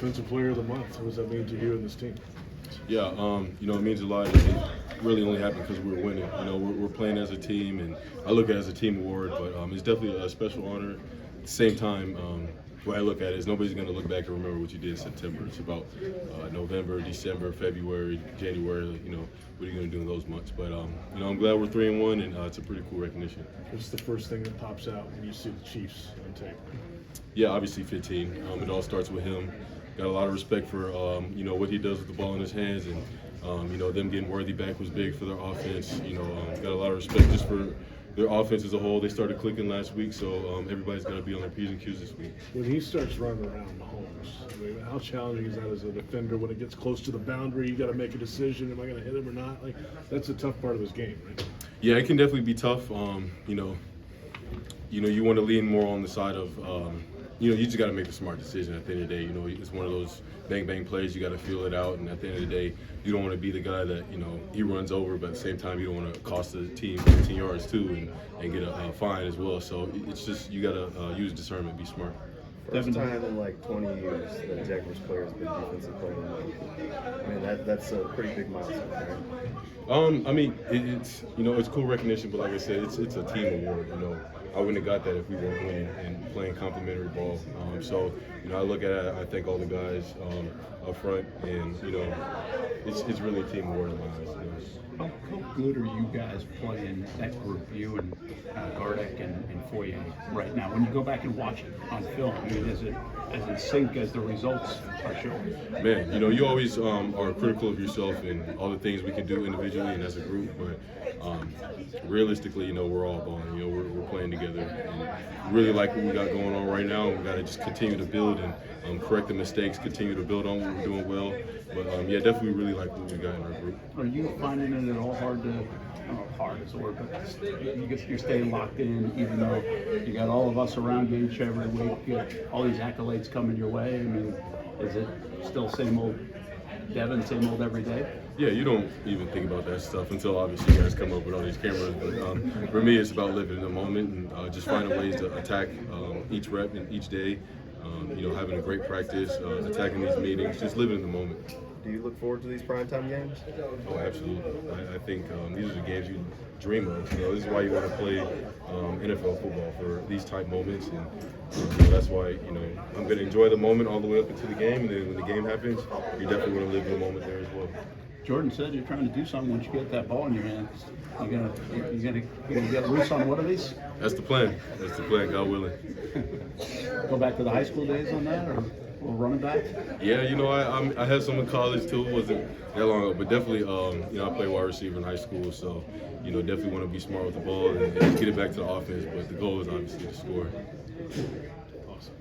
Defensive Player of the Month. What does that mean to you and this team? Yeah, it means a lot. It really only happened because we were winning. We're playing as a team, and I look at it as a team award, but it's definitely a special honor. At the same time, the way I look at it is nobody's going to look back and remember what you did in September. It's about November, December, February, January, what are you going to do in those months? But, I'm glad we're 3-1, and it's a pretty cool recognition. What's the first thing that pops out when you see the Chiefs on tape? Yeah, obviously 15. It all starts with him. Got a lot of respect for, what he does with the ball in his hands, and, them getting Worthy back was big for their offense. Got a lot of respect just for their offense as a whole. They started clicking last week, so everybody's got to be on their P's and Q's this week. When he starts running around Mahomes, how challenging is that as a defender? When it gets close to the boundary, you got to make a decision. Am I going to hit him or not? That's a tough part of his game, right? Yeah, it can definitely be tough. You want to lean more on the side of, you just got to make a smart decision at the end of the day. It's one of those bang plays. You got to feel it out, and at the end of the day, you don't want to be the guy that he runs over, but at the same time, you don't want to cost the team 15 yards too and get a fine as well. So it's just you got to use discernment, be smart. First time in like 20 years that Jaguars player has been defensive player of the month. I mean, that's a pretty big milestone, right? It's cool recognition, but like I said, it's a team award. I wouldn't have got that if we weren't winning and playing complimentary ball. I look at it, I thank all the guys up front, and it's really a team award in my eyes. How good are you guys playing that group, you and Gardeck and Foye right now? When you go back and watch it on film, is it as in sync as the results are showing? Man, you always are critical of yourself and all the things we can do individually and as a group, but realistically, we're all balling. We're playing together, and really like what we got going on right now. We got to just continue to build and correct the mistakes, continue to build on what we're doing well. But definitely really like what we got in our group. Are you finding it at all hard to, I don't know if hard is the word, but you're staying locked in even though you got all of us around you each every week, you got all these accolades coming your way? I mean, is it still same old Devin, same old every day? Yeah, you don't even think about that stuff until obviously you guys come up with all these cameras. But for me, it's about living in the moment and just finding ways to attack each rep and each day. Having a great practice, attacking these meetings, just living in the moment. Do you look forward to these primetime games? Oh, absolutely. I think these are the games you dream of. This is why you want to play NFL football, for these type moments, and that's why I'm going to enjoy the moment all the way up into the game, and then when the game happens, you definitely want to live in the moment there as well. Jordan said you're trying to do something once you get that ball in your hands. You're gonna get loose on one of these? That's the plan. That's the plan, God willing. Go back to the high school days on that, or running back? Yeah, I had some in college too. It wasn't that long ago, but definitely, I played wide receiver in high school, so definitely want to be smart with the ball and get it back to the offense. But the goal is obviously to score. Awesome.